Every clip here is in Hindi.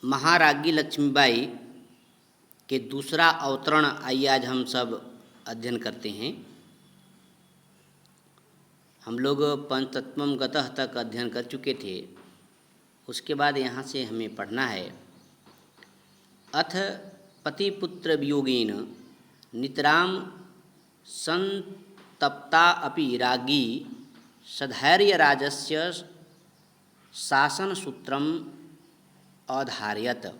महाराज्ञी लक्ष्मीबाई के दूसरा अवतरण आइए आज हम सब अध्ययन करते हैं। हम लोग पंचतत्वम गतः तक अध्ययन कर चुके थे। उसके बाद यहाँ से हमें पढ़ना है। अथ पति पुत्र वियोगेन नितराम संतप्ता अपि राज्ञी सधैर्य राजस्य शासन सूत्रम अधारयत।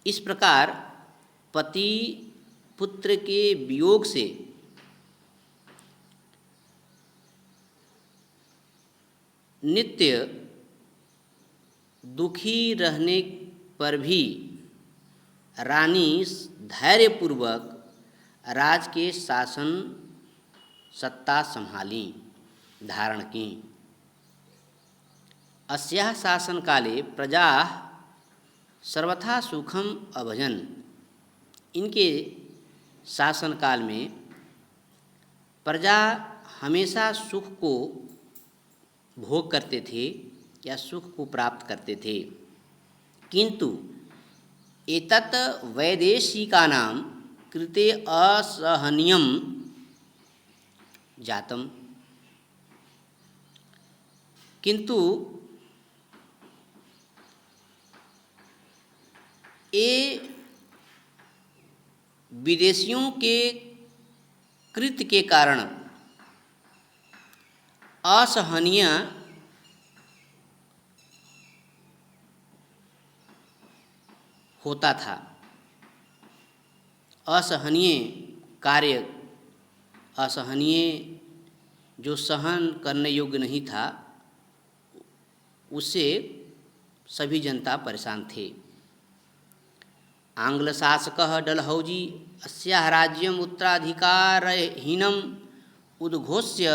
इस प्रकार पति पुत्र के वियोग से नित्य दुखी रहने पर भी रानी धैर्यपूर्वक राज के शासन सत्ता संभाली धारण की। अस्याः शासन काले प्रजा सर्वथा सुखम अभजन। इनके शासन काल में प्रजा हमेशा सुख को भोग करते थे या सुख को प्राप्त करते थे। किंतु एतत् वैदेशिकानां कृते असहनीयं जातम्। किंतु ये विदेशियों के कृत्य के कारण असहनीय होता था। असहनीय कार्य, असहनीय जो सहन करने योग्य नहीं था, उससे सभी जनता परेशान थे। आंग्ल शासकः डलहौजी अस्याः राज्यम् उत्तराधिकारहीनम् उद्घोष्य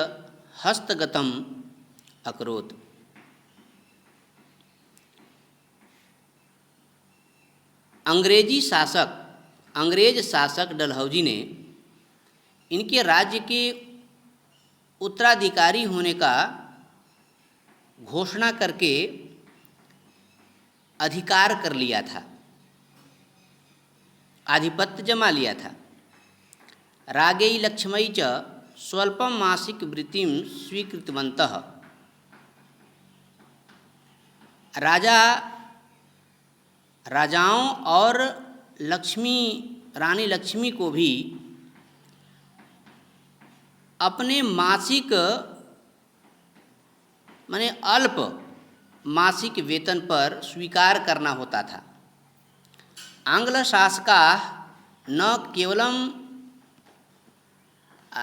हस्तगतम् अकरोत्। अंग्रेज शासक डलहौजी ने इनके राज्य के उत्तराधिकारी होने का घोषणा करके अधिकार कर लिया था, आधिपत्य जमा लिया था। रागै लक्ष्मै च स्वल्पं मासिक वृत्तिं स्वीकृतवन्तः। राजाओं और रानी लक्ष्मी को भी अपने मासिक माने अल्प मासिक वेतन पर स्वीकार करना होता था। आंग्ल शासकाः न केवलं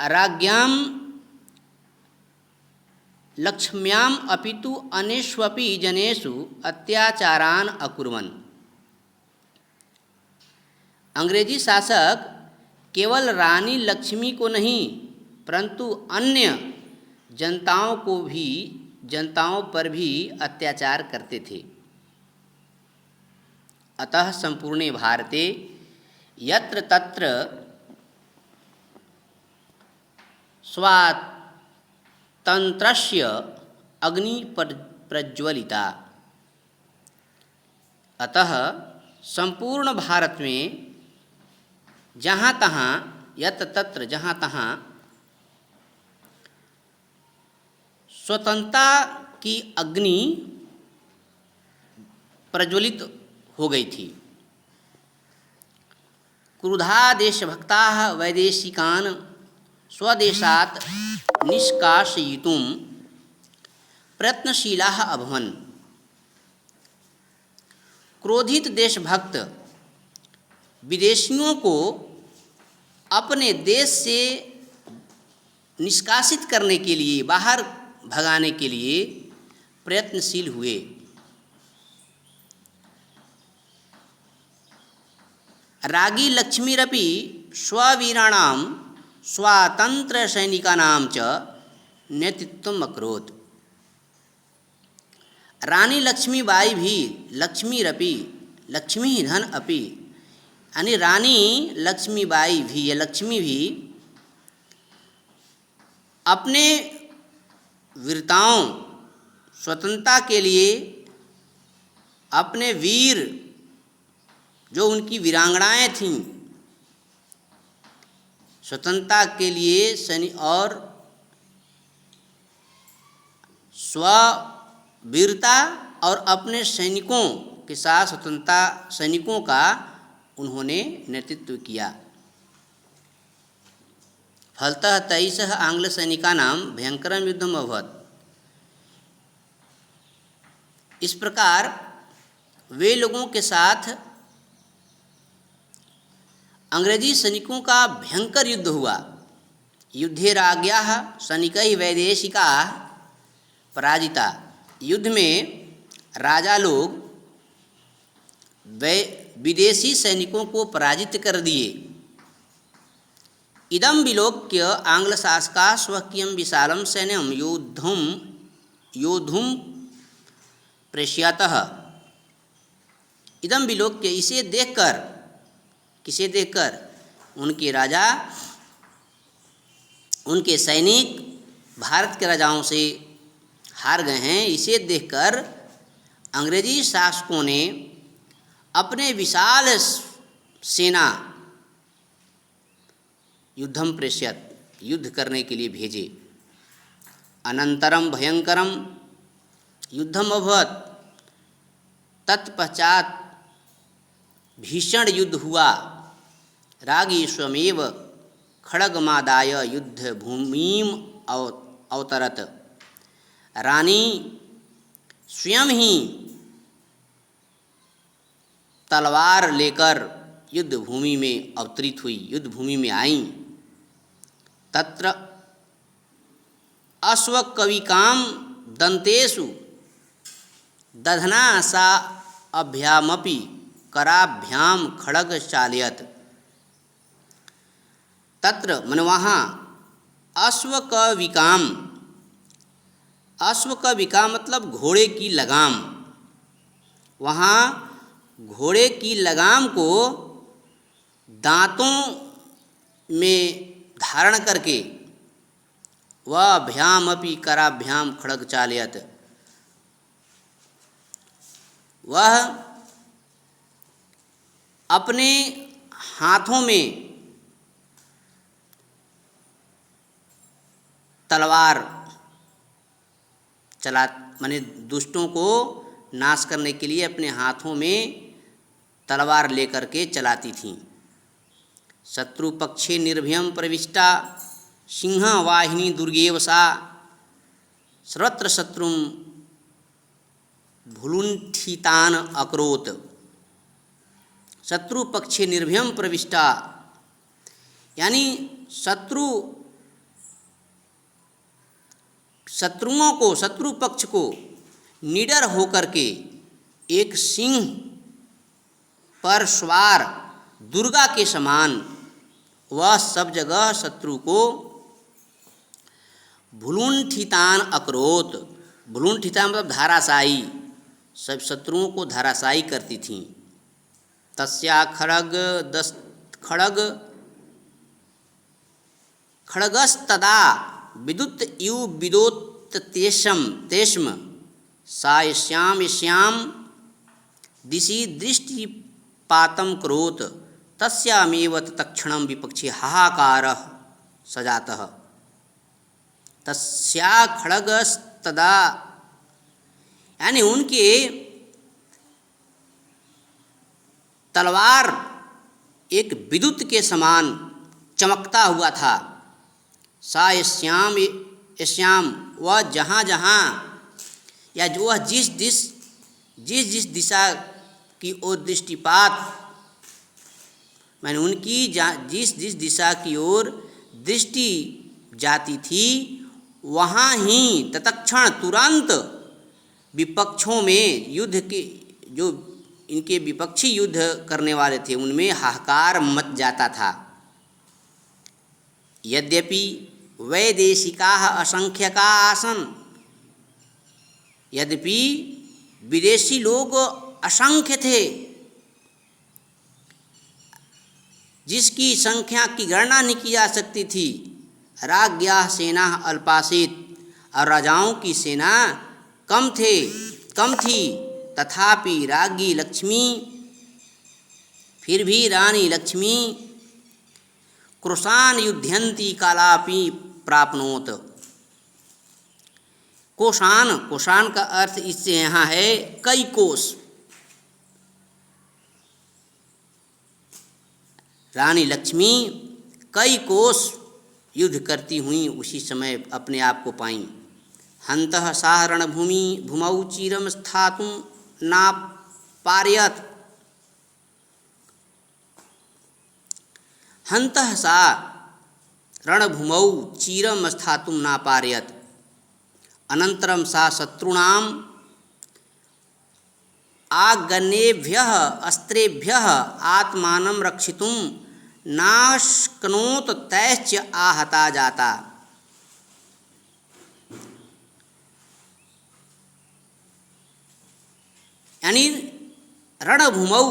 राज्ञां लक्ष्म्याम् अपितु अन्येष्वपि जनेषु अत्याचारान् अकुर्वन्। अंग्रेजी शासक केवल रानी लक्ष्मी को नहीं परंतु अन्य जनताओं पर भी अत्याचार करते थे। अतः संपूर्णे भारते यत्र तत्र स्वातंत्र्यस्य अग्नि प्रज्वलिता। अतः संपूर्ण भारत में जहाँ तहाँ यत्र तत्र जहाँ तहाँ स्वतंत्रता की अग्नि प्रज्वलित हो गई थी। क्रुधा देशभक्ताः वैदेशिकान् स्वदेशात् निष्कासयितुं प्रयत्नशीलाः अभवन्। क्रोधित देशभक्त विदेशियों को अपने देश से निष्कासित करने के लिए, बाहर भगाने के लिए प्रयत्नशील हुए। रागी लक्ष्मीरपि स्ववीराणां स्वातंत्र्य सैनिकानां च नेतृत्वम् अकरोत्। रानी लक्ष्मीबाई भी लक्ष्मी धन अपि यानी रानी लक्ष्मीबाई भी या लक्ष्मी भी अपने वीरताओं स्वतंत्रता के लिए अपने वीर जो उनकी वीरांगनाएं थीं स्वतंत्रता के लिए और स्ववीरता और अपने सैनिकों के साथ स्वतंत्रता सैनिकों का उन्होंने नेतृत्व किया। फलतः 23 आंग्ल सैनिकानां भयंकरं युद्धम् अभवत्। इस प्रकार वे लोगों के साथ अंग्रेजी सैनिकों का भयंकर युद्ध हुआ। युद्धे राज्ञाः सैनिकैः वैदेशिकाः पराजिता। युद्ध में राजा लोग विदेशी सैनिकों को पराजित कर दिए। इदं विलोक्य आंग्लशासकाः स्वकीयं विशालं सैन्यं योद्धुं प्रेषयतः। इदं विलोक्य, इसे देखकर, किसे देखकर? उनके राजा, उनके सैनिक भारत के राजाओं से हार गए हैं। इसे देखकर अंग्रेजी शासकों ने अपने विशाल सेना युद्धम प्रेषयत, युद्ध करने के लिए भेजे। अनंतरम भयंकरम युद्धम अभवत्। तत्पश्चात भीषण युद्ध हुआ। रागी स्वमेव खड्गमादाय युद्ध भूमिम अवतरत। रानी स्वयं ही तलवार लेकर युद्ध भूमि में अवतरित हुई, युद्ध भूमि में आईं। तत्र अश्वकविकां दंतेषु दधना सा अभ्यामपि कराभ्याम खड्ग चालयत। तत्र मन वहाँ अश्वकविकाम, अश्वकविका मतलब घोड़े की लगाम। वहाँ घोड़े की लगाम को दांतों में धारण करके वह अभ्याम अपि कराभ्याम खड्ग चालयत, वह अपने हाथों में तलवार चला, माने दुष्टों को नाश करने के लिए अपने हाथों में तलवार लेकर के चलाती थीं। शत्रु पक्षे निर्भयं प्रविष्टा सिंह वाहिनी दुर्गेव सा सर्वत्र शत्रुं भुलुण्ठितान् अकरोत्। शत्रु पक्षे निर्भयं प्रविष्टा यानी शत्रुओं को, शत्रु पक्ष को निडर होकर के एक सिंह पर सवार दुर्गा के समान वह सब जगह शत्रु को भुलुण्ठितान् अकरोत्। भुलुण्ठिता मतलब धाराशायी, सब शत्रुओं को धाराशायी करती थीं। तस्या खड्गस्तदा विद्युत इव विदोत्तेष्म सा यस्यां दिशि दृष्टिपातं करोत् तस्यामेव तत्क्षणं विपक्षे हाहाकारः सजातः। तस्या खड्गस्तदा यानी उनके तलवार एक विद्युत के समान चमकता हुआ था। सा यस्याम वह जहाँ जहाँ या जो वह जिस दिशा की ओर दृष्टिपात, मैंने उनकी जिस दिशा की ओर दृष्टि जाती थी वहाँ ही तत्क्षण तुरंत विपक्षों में युद्ध के, जो इनके विपक्षी युद्ध करने वाले थे उनमें हाहाकार मच जाता था। यद्यपि वैदेशिकाः असंख्यका आसन, यद्यपि विदेशी लोग असंख्य थे, जिसकी संख्या की गणना नहीं की जा सकती थी। राज्ञाः सेना अल्पासीत्, और राजाओं की सेना कम थी। तथापि राज्ञी लक्ष्मी, फिर भी रानी लक्ष्मी, कृशान युध्यंती कालापि प्राप्नोत। कोशान, कोशान का अर्थ इससे यहाँ है कई कोस। रानी लक्ष्मी कई कोस युद्ध करती हुई उसी समय अपने आप को पाईं। हंतः सा रणभूमि भूमौ चिरम स्थातुं नापारयत्। हंतः सा रणभूमौ चिरम स्थातुं नापारयत्। अनन्तरं सा शत्रूणां आगन्येभ्यः अस्त्रेभ्यः आत्मानं रक्षितुं नाशक्नोत तैश्च आहता जाता। यानी रणभूमौ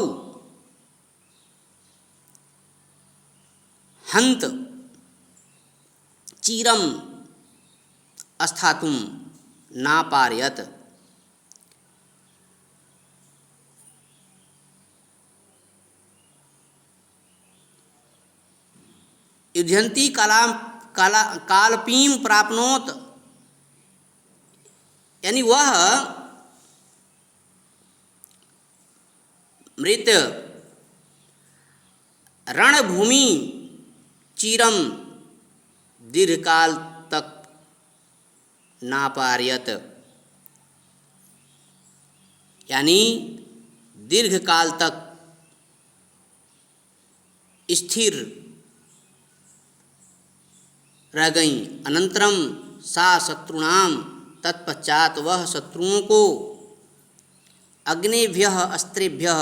हंत चिरम स्थातुं नापारयत्। युध्यंती कालपीम प्राप्नोत, यानी वह मृत रणभूमि चिरम दीर्घकाल तक नापारयत, यानी दीर्घकाल तक स्थिर रह गईं। अनंतरम सा शत्रुणाम, तत्पश्चात वह शत्रुओं को अग्नेभ्यः अस्त्रेभ्यः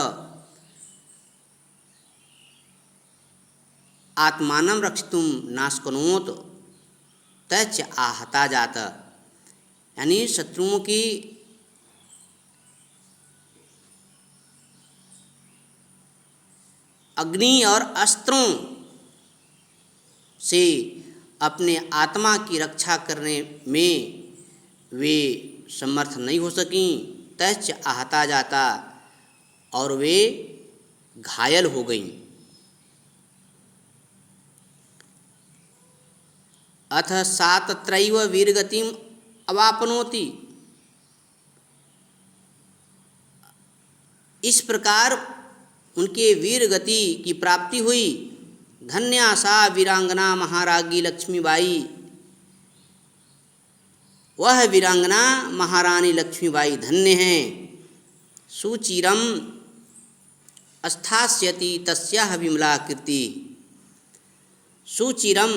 आत्मानं रक्षितुं नाशक्नोत तच्च आहता जाता, यानी शत्रुओं की अग्नि और अस्त्रों से अपने आत्मा की रक्षा करने में वे समर्थ नहीं हो सकीं। तच्च आहता जाता, और वे घायल हो गईं। अथ सा तत्रैव वीरगतिम अवाप्नोति। इस प्रकार उनके वीर गति की प्राप्ति हुई। धन्या सा वीरांगना महाराज्ञी लक्ष्मीबाई, वह वीरांगना महारानी लक्ष्मीबाई धन्य हैं। सुचिरम स्थास्यति तस्याः विमला कीर्ति। सुचिरम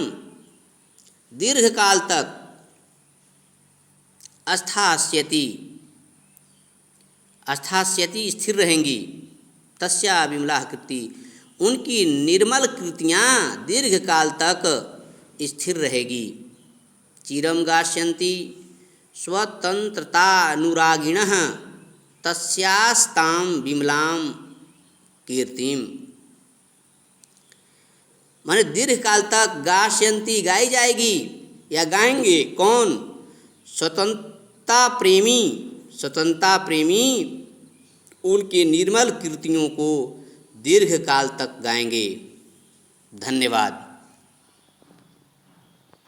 दीर्घकाल तक, स्थास्यति स्थास्यति स्थिर रहेंगी, तस्या विमला कीर्ति उनकी निर्मल कृतियाँ दीर्घकाल तक स्थिर रहेगी। चिरम गास्यन्ति स्वतंत्रतानुरागिणः तस्यास्तां विमलां कीर्तिम। माने दीर्घकाल तक गास्यन्ति गाई जाएगी या गाएंगे कौन? स्वतंत्रता प्रेमी उनके निर्मल कीर्तियों को दीर्घकाल तक गाएंगे। धन्यवाद।